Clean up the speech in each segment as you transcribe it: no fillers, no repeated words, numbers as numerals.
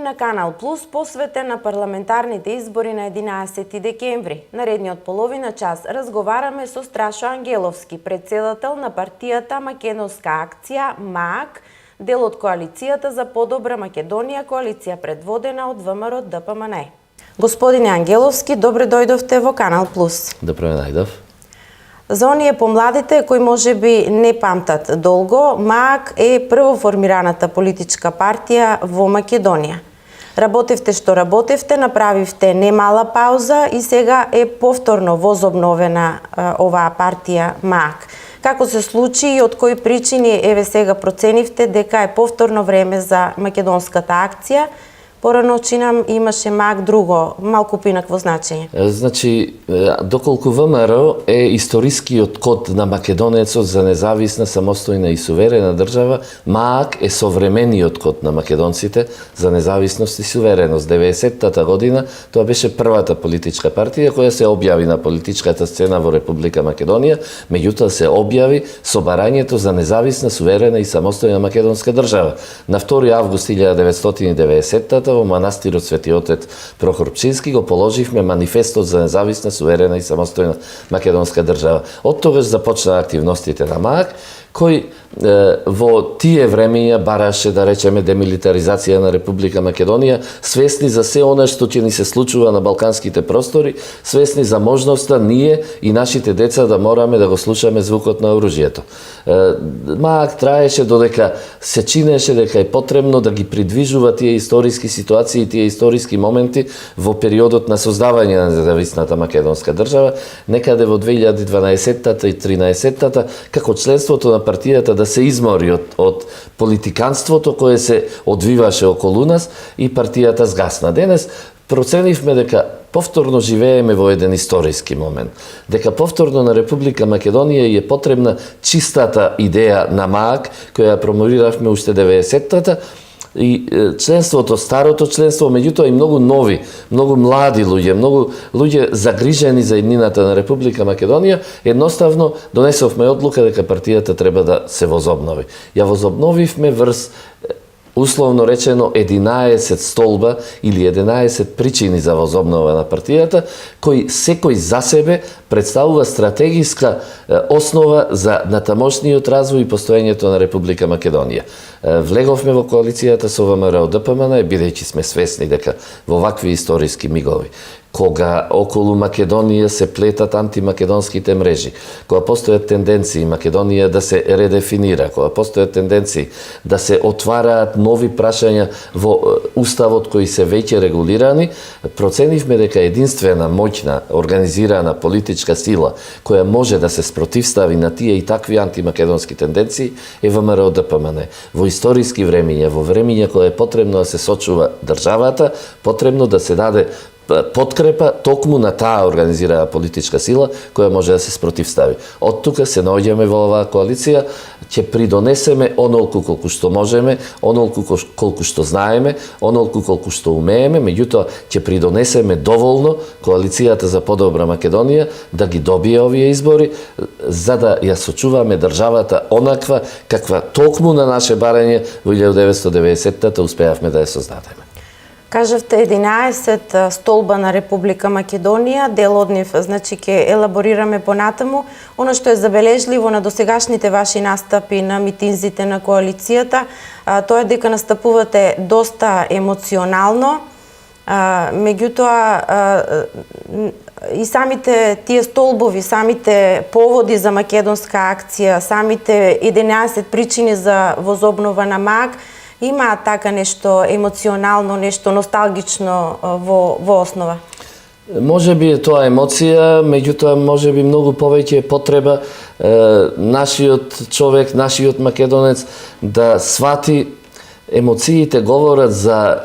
на Канал Плюс, посветен на парламентарните избори на 11 декември. Наредниот половина час разговараме со Страшо Ангеловски, председател на партијата Македонска акција МААК, дел од коалицијата за подобра Македонија, коалиција предводена од ВМРО ДПМН. Господине Ангеловски, добре дојдовте во Канал Плюс. Добре најдов. За оние помладите кои можеби не памтат долго, МААК е првоформираната политичка партија во Македонија. Работевте што работевте, направивте немала пауза и сега е повторно возобновена оваа партија МААК. Како се случи и од кои причини еве сега проценивте дека е повторно време за македонската акција? Порано чинам имаше МААК друго, малку поинакво значење. Значи, доколку ВМРО е историскиот код на македонецот за независна, самостојна и суверена држава, МААК е современиот код на македонците за независност и сувереност. 90-та година тоа беше првата политичка партија која се објави на политичката сцена во Република Македонија, меѓутоа се објави со барањето за независна, суверена и самостојна македонска држава. На 2 август 1990 во манастирот Свети Отец Прохор Пчински го положивме манифестот за независна, суверена и самостојна македонска држава. Од тогаш започна активностите на МААК, кој во тие времења бараше, да речеме, демилитаризација на Република Македонија, свесни за се она што ќе ни се случува на балканските простори, свесни за можноста ние и нашите деца да мораме да го слушаме звукот на оружјето. МААК траеше додека се чинеше дека е потребно да ги придвижува тие историски ситуации, тие историски моменти во периодот на создавање на независната македонска држава, некаде во 2012-та и 2013-та, како членството на партијата да се измори од политиканството кое се одвиваше околу нас и партијата згасна. Денес проценивме дека повторно живееме во еден историски момент, дека повторно на Република Македонија е потребна чистата идеја на МААК, која ја промовиравме уште 90-тата, и членството, старото членство, меѓутоа и многу нови, многу млади луѓе, многу луѓе загрижени за иднината на Република Македонија, едноставно донесовме одлука дека партијата треба да се возобнови. Ја возобновивме врз условно речено 11 столба или 11 причини за возобнова на партијата, кои секој за себе представува стратегиска основа за натамошниот развој и постоењето на Република Македонија. Влеговме во коалицијата со ВМРО ДПМН, бидејќи сме свесни дека во вакви историски мигови, кога околу Македонија се плетат антимакедонските мрежи, кога постојат тенденции Македонија да се редефинира, кога постојат тенденции да се отвараат нови прашања во уставот кои се веќе регулирани, проценивме дека единствена моќна организирана политичка сила која може да се спротивстави на тие и такви антимакедонски тенденции е ВМРО ДПМН. Во историски времења, во времења кога е потребно да се сочува државата, потребно да се даде подкрепа токму на таа организирана политичка сила која може да се спротивстави. Од тука се наоѓаме во оваа коалиција, ќе придонесеме онолку колку што можеме, онолку колку што знаеме, онолку колку што умееме, меѓутоа ќе придонесеме доволно коалицијата за подобра Македонија да ги добие овие избори, за да ја сочуваме државата онаква каква токму на наше барање во 1990-та успеавме да ја создадеме. Кажавте 11 столба на Република Македонија, дел од нив, значи ќе елаборираме понатаму. Оно што е забележливо на досегашните ваши настапи на митинзите на коалицијата, тоа е дека настапувате доста емоционално, меѓутоа и самите тие столбови, самите поводи за македонска акција, самите 11 причини за возобнова на МААК, има така нешто емоционално, нешто носталгично во основа? Може би е тоа емоција, меѓутоа може би многу повеќе е потреба нашиот човек, нашиот македонец да свати емоциите говорат за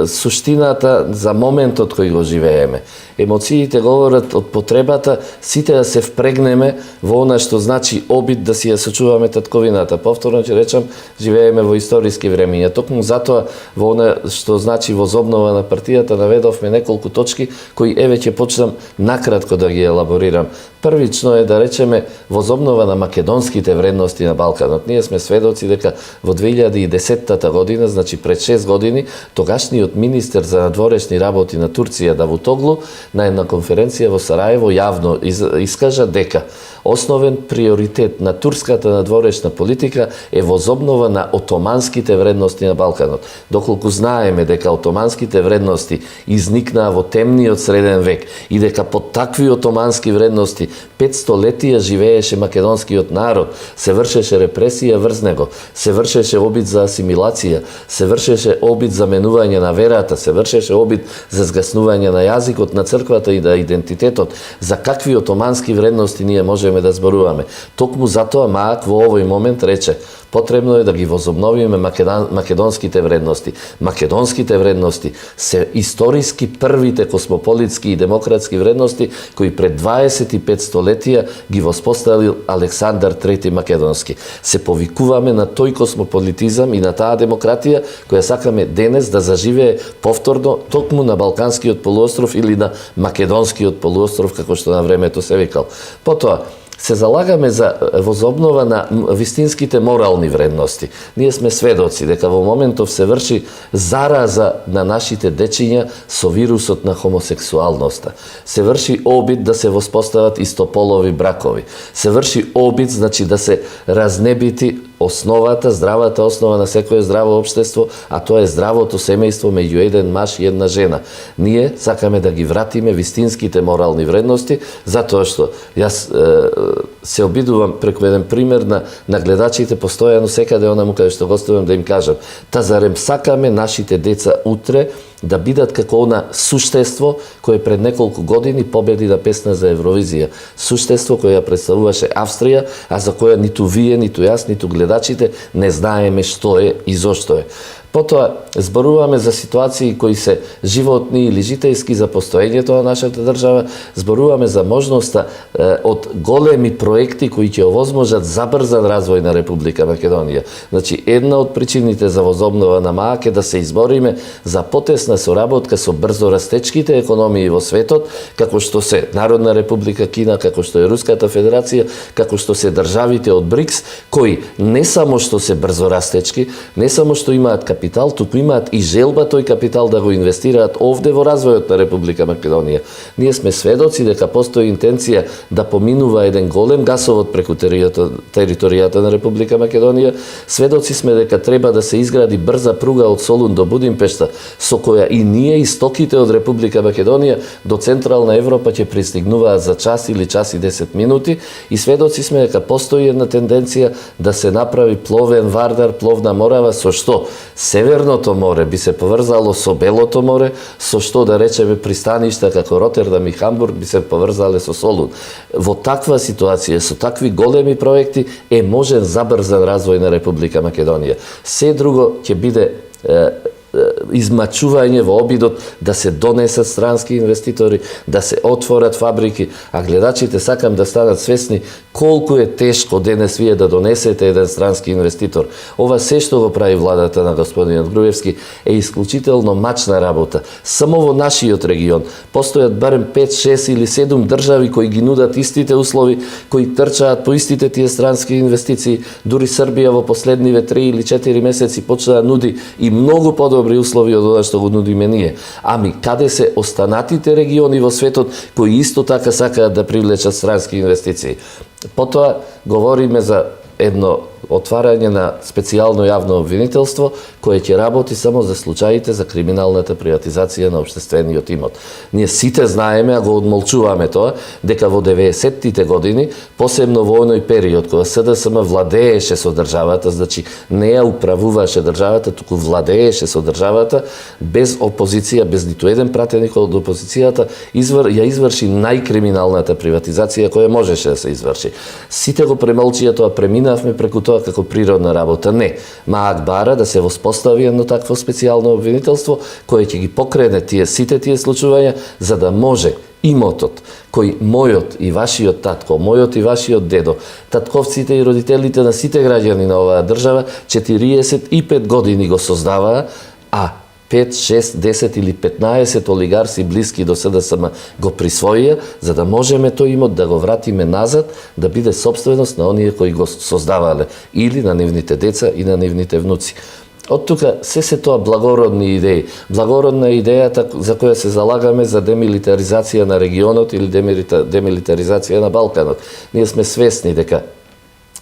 суштината, за моментот кој го живееме. Емоциите говорат од потребата сите да се впрегнеме во она што значи обид да си ја сочуваме татковината. Повторно ќе речам, живееме во историски времиња. Токму затоа во она што значи возобнова на партијата наведовме неколку точки кои еве ќе почнам накратко да ги елаборирам. Првично е да речеме возобнова на македонските вредности на Балканот. Ние сме сведоци дека во 2010 година, значи пред 6 години, тогашниот министер за надворешни работи на Турција Давутоглу на една конференција во Сараево јавно искажа дека основен приоритет на турската надворешна политика е возобнова на отоманските вредности на Балканот. Доколку знаеме дека отоманските вредности изникнаа во темниот среден век и дека под такви отомански вредности 500 летија живееше македонскиот народ, се вршеше репресија врз него, се вршеше обид за асимилација, се вршеше обид за менување на верата, се вршеше обид за згаснување на јазикот на црквата и на идентитетот. За какви отомански вредности ние можеме да зборуваме? Токму затоа МААК во овој момент рече потребно е да ги возобновиме македонските вредности. Македонските вредности се историски првите космополитски и демократски вредности кои пред 25 столетија ги воспоставил Александар III Македонски. Се повикуваме на тој космополитизам и на таа демократија која сакаме денес да заживее повторно токму на Балканскиот полуостров или на Македонскиот полуостров, како што на времето се викал. Потоа, се залагаме за возобнова на вистинските морални вредности. Ние сме сведоци дека во моментов се врши зараза на нашите дечиња со вирусот на хомосексуалноста. Се врши обид да се воспостават истополови бракови. Се врши обид, значи, да се разнебити основата, здравата основа на секое здраво општество, а тоа е здравото семејство меѓу еден маж и една жена. Ние сакаме да ги вратиме вистинските морални вредности, затоа што јас се обидувам преку еден пример на гледачите постојано секаде онаму каде што гостувам да им кажам: та зарем сакаме нашите деца утре да бидат како она суштество кое пред неколку години победи на песна за Евровизија. Суштество кое ја представуваше Австрија, а за која ниту вие, ниту јас, ниту гледачите не знаеме што е и зошто е. Потоа зборуваме за ситуации кои се животни или житејски за постоењето на нашата држава, зборуваме за можноста од големи проекти кои ќе овозможат забрзан развој на Република Македонија. Значи, една од причините за возобнова на МААК е да се избориме за потесна соработка со брзо растечките економии во светот, како што се Народна Република Кина, како што е Руската Федерација, како што се државите од БРИКС, кои не само што се брзо растечки, не само што имаат капитал, туку имаат и желба тој капитал да го инвестираат овде во развојот на Република Македонија. Ние сме сведоци дека постои интенција да поминува еден голем гасовод преку територијата на Република Македонија. Сведоци сме дека треба да се изгради брза пруга од Солун до Будимпешта, со која и ние и стоките од Република Македонија до Централна Европа ќе пристигнуваат за час или час и 10 минути, и сведоци сме дека постои една тенденција да се направи пловен Вардар, пловна Морава, со што Северното море би се поврзало со Белото море, со што да речеме пристаништа како Ротердам и Хамбург би се поврзале со Солун. Во таква ситуација, со такви големи проекти е можен забрзан развој на Република Македонија. Се друго ќе биде измачување во обидот да се донесат странски инвеститори, да се отворат фабрики, а гледачите сакам да станат свесни колку е тешко денес вие да донесете еден странски инвеститор. Ова се што го прави владата на господинот Груевски е исклучително мачна работа. Само во нашиот регион постојат барем 5, 6 или 7 држави кои ги нудат истите услови, кои трчаат по истите тие странски инвестиции. Дури Србија во последниве 3 или 4 месеци почна да нуди и многу подобри услови од она што го нудиме ние. Ами каде се останатите региони во светот кои исто така сакаат да привлечат странски инвестиции? Потоа говориме за едно отварање на специјално јавно обвинителство кое ќе работи само за случаите за криминалната приватизација на општествениот имот. Ние сите знаеме, а го одмолчуваме тоа, дека во 90-тите години, посебно во оној период кога СДСМ владееше со државата, значи не ја управуваше државата, туку владееше со државата, без опозиција, без ниту еден пратеник од опозицијата, ја изврши најкриминалната приватизација која можеше да се изврши. Сите го премолчија тоа, преминавме преку тоа како природна работа. Не. МААК бара да се воспостави едно такво специјално обвинителство кое ќе ги покрене сите тие случувања, за да може имотот кој мојот и вашиот татко, мојот и вашиот дедо, татковците и родителите на сите граѓани на оваа држава 45 години го создаваа, а 5, 6, 10 или 15 олигарси блиски до СДСМ го присвоија, за да можеме тој имот да го вратиме назад, да биде собственост на оние кои го создавале, или на нивните деца и на нивните внуци. Од тука се тоа благородни идеи. Благородна е идејата за која се залагаме за демилитаризација на регионот или демилитаризација на Балканот. Ние сме свесни дека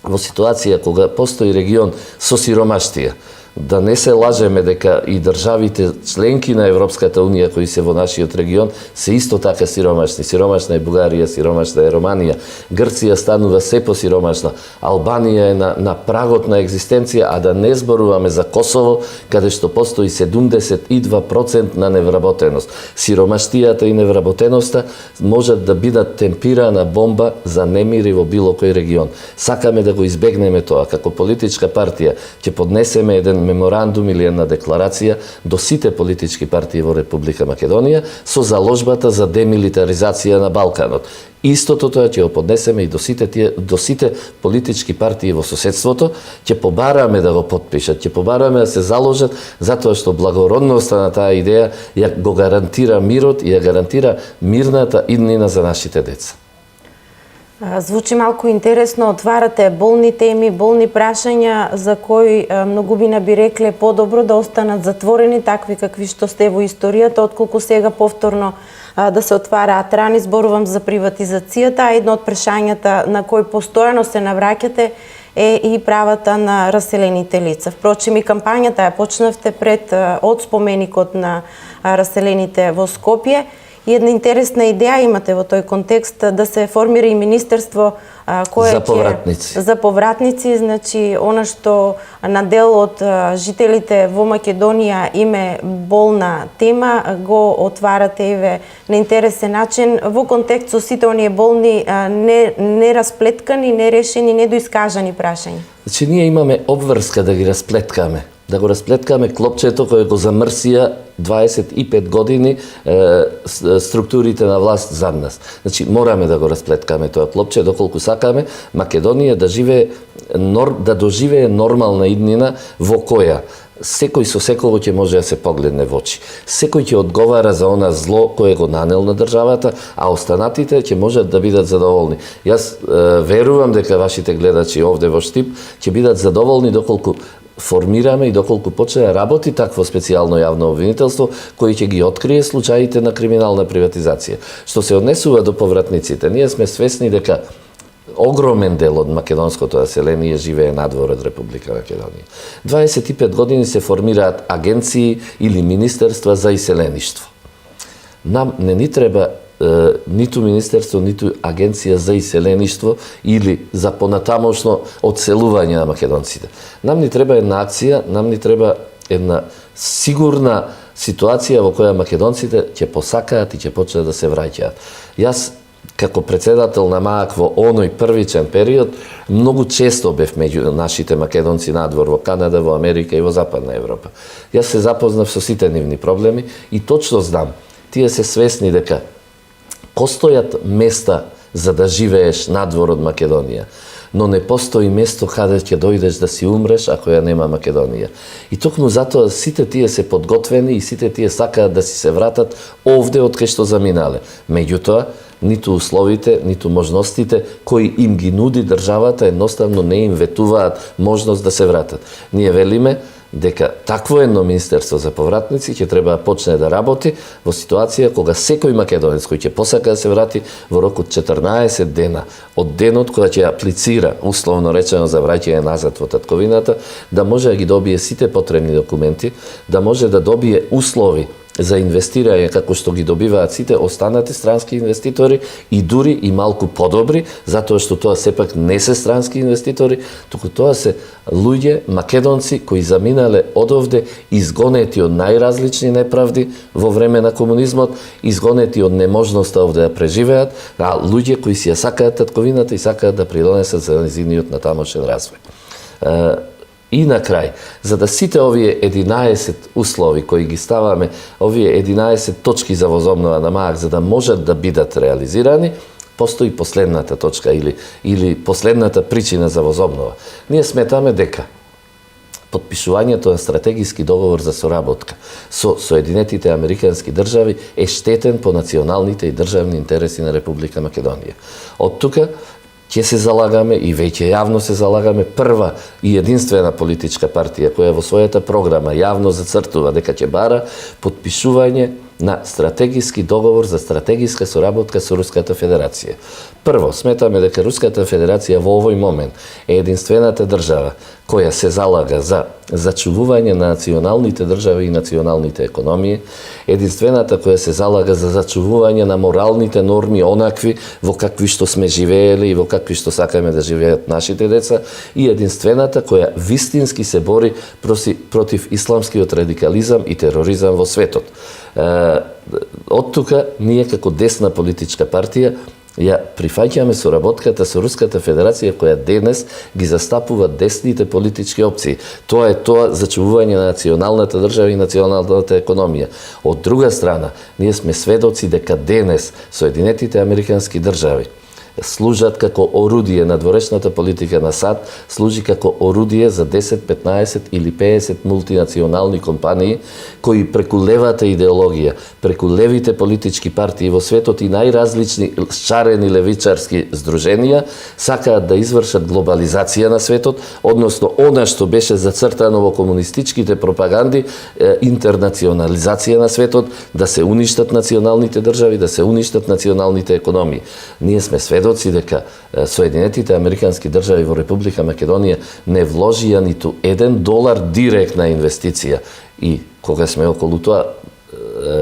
во ситуација кога постои регион со сиромаштија, да не се лажеме дека и државите членки на Европската Унија кои се во нашиот регион се исто така сиромашни. Сиромашна е Бугарија, сиромашна е Романија, Грција станува се посиромашна, Албанија е на прагот на екзистенција, а да не зборуваме за Косово, каде што постои 72% на невработеност. Сиромаштијата и невработеноста можат да бидат темпирана бомба за немири во било кој регион. Сакаме да го избегнеме тоа. Како политичка партија ќе поднесеме еден меморандум или една декларација до сите политички партии во Република Македонија со заложбата за демилитаризација на Балканот. Истото тоа ќе го поднесеме и до сите политички партии во соседството, ќе побараме да го потпишат, ќе побараме да се заложат, затоа што благородноста на таа идеја ја го гарантира мирот и ја гарантира мирната иднина за нашите деца. Звучи малку интересно, отварате болни теми, болни прашања за кои многубина би рекле подобро да останат затворени, такви какви што сте во историјата, отколку сега повторно да се отвараат рани. Зборувам за приватизацијата, а едно од прашањата на кои постојано се навраќате е и правата на раселените лица. Впрочем, и кампањата ја почнавте пред од споменикот на раселените во Скопје. И една интересна идеја имате во тој контекст да се формира и министерство кое за повратници. За повратници, значи она што на дел од жителите во Македонија име болна тема, го отварате еве на интересен начин во контекст со сите оние болни не расплеткани, нерешени, недоискажани прашања. Значи ние имаме обврска да ги расплеткаме. Да го расплеткаме клопчето кое го замрсија 25 години структурите на власт зад нас. Значи мораме да го расплеткаме тоа клопче доколку сакаме Македонија да доживее нормална иднина во која секој со секој ќе може да се погледне во очи. Секој ќе одговара за она зло кое го нанел на државата, а останатите ќе можат да бидат задоволни. Јас верувам дека вашите гледачи овде во Штип ќе бидат задоволни доколку формираме и доколку почне да работи такво специјално јавно обвинителство кој ќе ги открие случаите на криминална приватизација. Што се однесува до повратниците, ние сме свесни дека огромен дел од македонското население живее надвор од Република Македонија. 25 години се формираат агенции или министерства за иселеништво. Нам не ни треба ниту министерство, ниту агенција за иселеништво или за понатамошно одселување на македонците. Нам ни треба една акција, нам ни треба една сигурна ситуација во која македонците ќе посакаат и ќе почнат да се враќаат. Јас како председател на МААК во оној првичен период, многу често бев меѓу нашите македонци надвор во Канада, во Америка и во Западна Европа. Јас се запознав со сите нивни проблеми и точно знам, тие се свесни дека постојат места за да живееш надвор од Македонија, но не постои место каде ќе дојдеш да си умреш ако ја нема Македонија. И токму затоа сите тие се подготвени и сите тие сакаат да си се вратат овде од кај што заминале. Меѓутоа, ниту условите, ниту можностите кои им ги нуди државата едноставно не им ветуваат можност да се вратат. Ние велиме дека такво едно министерство за повратници ќе треба да почне да работи во ситуација кога секој македонец кој ќе посака да се врати во рок од 14 дена од денот кога ќе аплицира, условно речено, за враќање назад во татковината, да може да ги добие сите потребни документи, да може да добие услови за инвестирање како што ги добиваат сите останати странски инвеститори и дури и малку подобри, затоа што тоа сепак не се странски инвеститори, туку тоа се луѓе, македонци кои заминале одовде изгонети од најразлични неправди во време на комунизмот, изгонети од неможноста овде да преживеат, а луѓе кои си ја сакаат татковината и сакаат да придонесат за незиниот натамошен развој. И на крај, за да сите овие 11 услови кои ги ставаме, овие 11 точки за возобнова на МААК, за да можат да бидат реализирани, постои последната точка или последната причина за возобнова. Ние сметаме дека подпишувањето на стратегиски договор за соработка со Соединетите Американски држави е штетен по националните и државни интереси на Република Македонија. Од тука ќе се залагаме и веќе јавно се залагаме, прва и единствена политичка партија која во својата програма јавно зацртува дека ќе бара подпишување на стратегиски договор за стратегиска соработка со Руската Федерација. Прво, сметаме дека Руската Федерација во овој момент е единствената држава која се залага за зачувување на националните држави и националните економии, единствената која се залага за зачувување на моралните норми онакви во какви што сме живеели и во какви што сакаме да живеат нашите деца, и единствената која вистински се бори против исламскиот радикализам и тероризам во светот. Од тука, ние како десна политичка партија ја прифаќаме соработката со Руската Федерација која денес ги застапува десните политички опции. Тоа е зачувување на националната држава и националната економија. Од друга страна, ние сме сведоци дека денес Соединетите Американски држави служат како орудие на дворечната политика на САД, служи како орудие за 10, 15 или 50 мултинационални компании кои преку левата идеологија, преку левите политички партии во светот и најразлични шарени левичарски здруженија сакаат да извршат глобализација на светот, односно она што беше зацртано во комунистичките пропаганди, интернационализација на светот, да се уништат националните држави, да се уништат националните економии. Ние сме сведоци дека Соединетите Американски држави во Република Македонија не вложија ниту $1 директна инвестиција, и кога сме околу тоа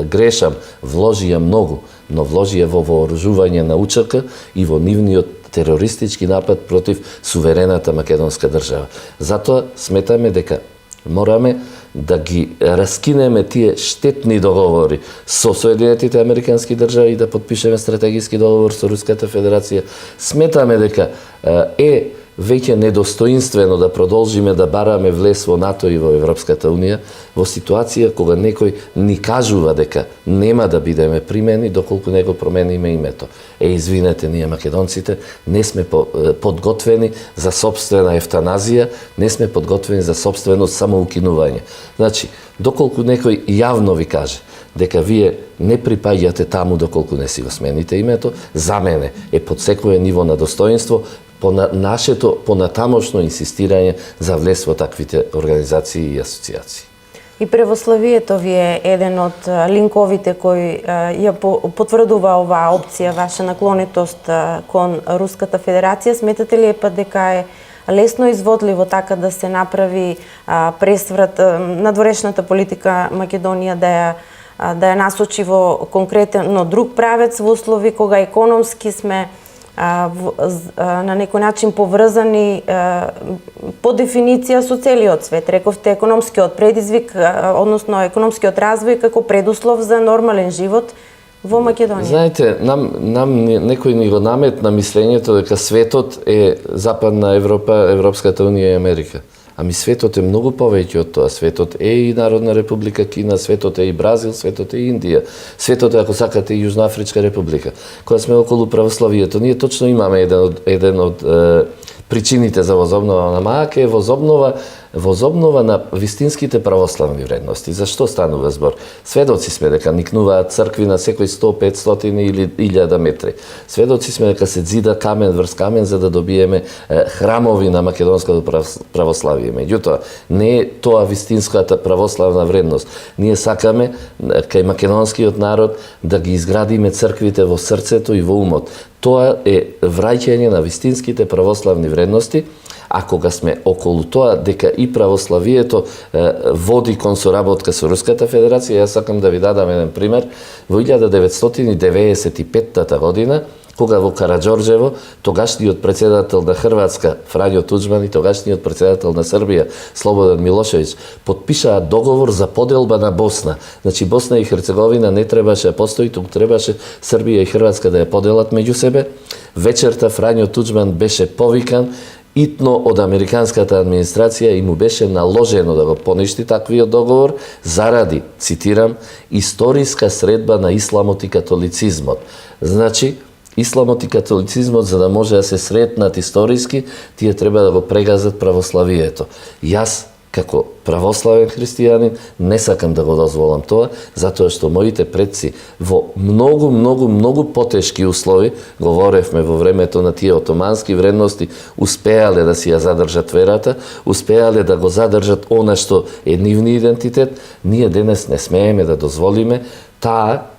грешам, вложија многу, но вложија во вооружување на УЧК и во нивниот терористички напад против суверената македонска држава. Затоа сметаме дека мораме да ги раскинеме тие штетни договори со Соединетите Американски држави и да подпишеме стратегиски договор со Руската Федерација. Сметаме дека е веќе недостоинствено да продолжиме да бараме влез во НАТО и во Европската Унија во ситуација кога некој ни кажува дека нема да бидеме примени доколку не го промениме името. Извинете, ние македонците не сме подготвени за собствена ефтаназија, не сме подготвени за собствено самоукинување. Значи, доколку некој јавно ви каже дека вие не припаѓате таму доколку не си го смените името, за мене е под секое ниво на достоинство по нашето понатамошно инсистирање за влез во таквите организации и асоциации. И православието ви е еден од линковите кои ја потврдува оваа опција, ваша наклонетост кон Руската Федерација. Сметате ли дека е лесно изводливо така да се направи пресврат на дворечната политика Македонија да ја насочи во конкретно друг правец во услови кога економски сме на некој начин поврзани по дефиниција со целиот свет. Рековте економскиот предизвик, односно економскиот развој како предуслов за нормален живот во Македонија. Знаете, нам некој ни го наметна мислењето дека светот е Западна Европа, Европската Унија и Америка. Ами светот е многу повеќе од тоа. Светот е и Народна република Кина, светот е и Бразил, светот е и Индија. Светот е, ако сакате, и Јужноафричка република. Кога сме околу православието, ние точно имаме еден од причините за возобнова на МААК е возобнова на вистинските православни вредности. Зашто станува збор? Сведоци сме дека никнуваат цркви на секој 100, 500 или 1000 метри. Сведоци сме дека се зида камен врз камен за да добиеме храмови на македонското православие. Меѓутоа, не е тоа вистинската православна вредност. Ние сакаме кај македонскиот народ да ги изградиме црквите во срцето и во умот. Тоа е враќање на вистинските православни вредности, а кога сме околу тоа дека и православието води кон соработка со Руската Федерација, јас сакам да ви дадам еден пример. Во 1995 година, кога во Караџорџево тогашниот председател на Хрватска Фрањо Туџман и тогашниот председател на Србија Слободан Милошевиќ подпишаа договор за поделба на Босна. Значи Босна и Херцеговина не требаше да постои, туку требаше Србија и Хрватска да ја поделат меѓу себе. Вечерта Фрањо Туџман беше повикан итно од американската администрација и му беше наложено да го поништи таквиот договор заради, цитирам, историска средба на исламот и католицизмот. Значи, исламот и католицизмот, за да може да се сретнат историски, тие треба да го прегазат православието. Јас, како православен христијанин, не сакам да го дозволам тоа, затоа што моите предци во многу потешки услови, говоревме во времето на тие отомански вредности, успеале да си ја задржат верата, успеале да го задржат она што е нивни идентитет, ние денес не смееме да дозволиме таа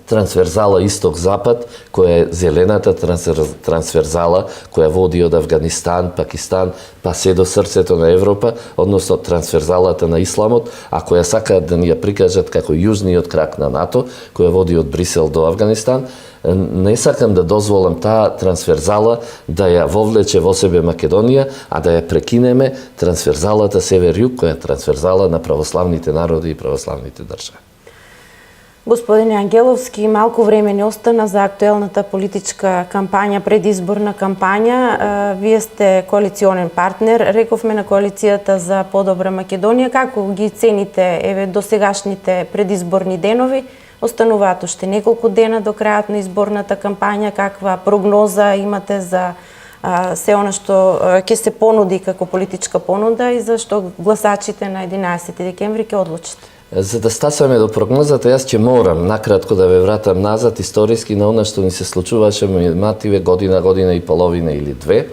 трансверзала исток-запад, која е зелената трансверзала, која води од Афганистан, Пакистан, па се до срцето на Европа, односно трансверзалата на исламот, а која сакаат да ни ја прикажат како јужниот крак на НАТО, која води од Брисел до Афганистан. Не сакам да дозволам таа трансверзала да ја вовлече во себе Македонија, а да ја прекинеме трансверзалата север-југ, која е трансверзала на православните народи и православните држави. Господине Ангеловски, малку време не остана за актуелната политичка кампања, предизборна кампања. Вие сте коалиционен партнер, рековме на коалицијата за подобра Македонија. Како ги цените досегашните предизборни денови? Остануваат уште неколку дена до крајот на изборната кампања. Каква прогноза имате за се она што ќе се понуди како политичка понуда и за што гласачите на 11 декември ќе одлучат? За да стасаме до прогнозата, јас ќе морам накратко да ве вратам назад историски на она што ни се случуваше мативе година и половина или две.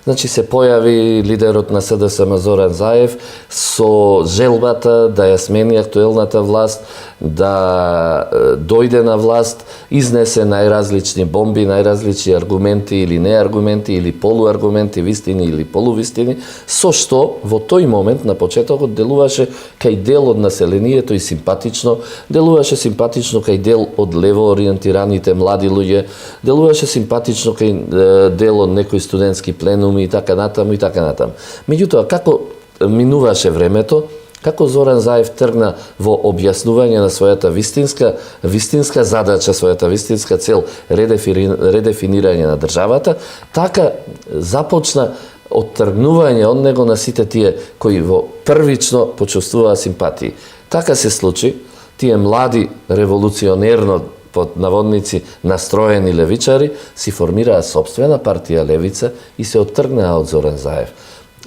Значи се појави лидерот на СДСМ Зоран Заев со желбата да ја смени актуелната власт, да дојде на власт, изнесе најразлични бомби, најразлични аргументи или неаргументи, или полуаргументи, вистини или полувистини, со што во тој момент на почетокот делуваше кај дел од населението и симпатично, делуваше симпатично кај дел од лево ориентираните млади луѓе, делуваше симпатично кај дел од некои студентски пленуми и така натаму и така натаму. Меѓутоа, како минуваше времето, како Зоран Заев тргна во објаснување на својата вистинска задача, својата вистинска цел, редефинирање на државата, така започна оттргнување од него на сите тие кои во првично почувствуваа симпатии. Така се случи, тие млади револуционерно под наводници настроени левичари си формираа собствена партија Левица и се оттргнаа од Зоран Заев.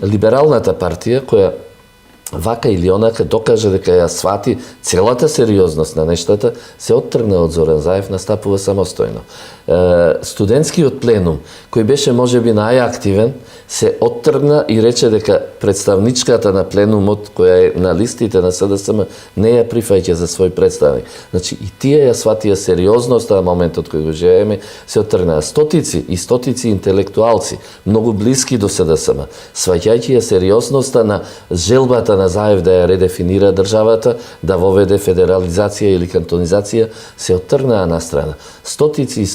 Либералната партија, која вака или онака докаже дека ја свати целата сериозност на нештата, се оттргна од Зоран Заев, настапува самостојно. Студентскиот пленум, кој беше можеби најактивен, се оттргна и рече дека представничката на пленумот, која е на листите на СДСМ, не ја прифаќа за свој представник. Значи, и тие ја сватија сериозноста на моментот кој го живееме, се оттргнаа. Стотици и стотици интелектуалци, многу блиски до СДСМ, сваќајќи ја сериозноста на желбата на Заев да ја редефинира државата, да воведе федерализација или кантонизација, се оттргнаа на страна. Стотици и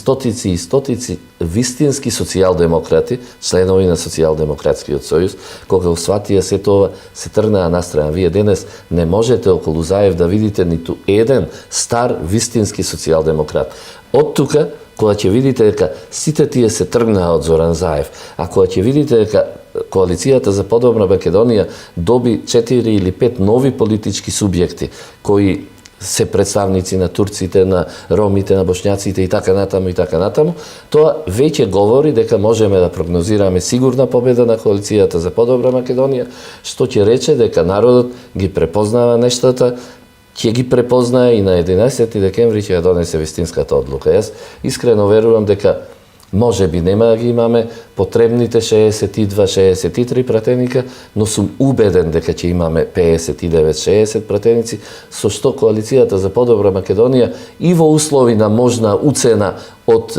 стотици вистински социјалдемократи, членови на Социјалдемократскиот сојуз, кога усватија се тоа, се тргнаа на страна. Вие денес не можете околу Заев да видите ниту еден стар вистински социјалдемократ. Од тука, кога ќе видите дека сите тие се тргнаа од Зоран Заев, а кога ќе видите дека коалицијата за подобра Македонија доби 4 или 5 нови политички субјекти кои се представници на турците, на ромите, на бошњаците и така натаму, тоа веќе говори дека можеме да прогнозираме сигурна победа на коалицијата за подобра Македонија, што ќе рече дека народот ги препознава нештата, ќе ги препознае и на 11 декември ќе ја донесе вистинската одлука. Јас искрено верувам дека може би нема да ги имаме потребните 62-63 пратеника, но сум убеден дека ќе имаме 59-60 пратеници, со што коалицијата за подобра Македонија и во услови на можна уцена од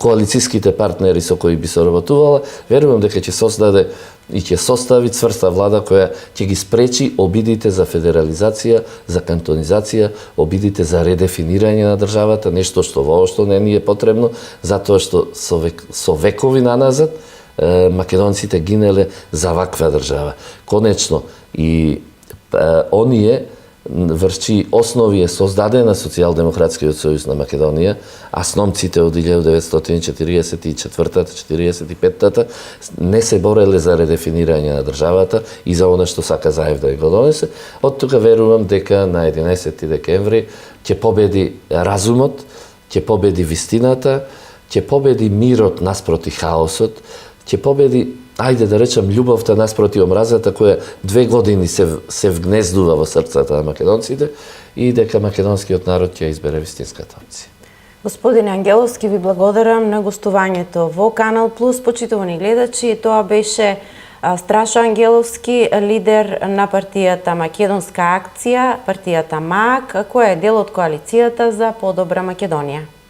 коалициските партнери со кои би соработувала, верувам дека ќе создаде и ќе состави цврста влада која ќе ги спречи обидите за федерализација, за кантонизација, обидите за редефинирање на државата, нешто што воопшто не ни е потребно, затоа што со векови наназад македонците гинеле за ваква држава. Конечно, и оние врчи основи е создадена Социјалдемократскиот сојуз на Македонија, а сномците од 1944-45 не се бореле за редефинирање на државата и за она што сака Заев да го донесе. Од тука верувам дека на 11 декември ќе победи разумот, ќе победи вистината, ќе победи мирот наспроти хаосот, ќе победи, ајде да речем, љубовта наспроти омразата која 2 години се вгнездува во срцата на македонците и дека македонскиот народ ќе избере вистинската опција. Господине Ангеловски, ви благодарам на гостувањето во Канал Плюс. Почитувани гледачи, тоа беше Страшо Ангеловски, лидер на партијата Македонска акција, партијата МААК, која е дел од коалицијата за подобра Македонија.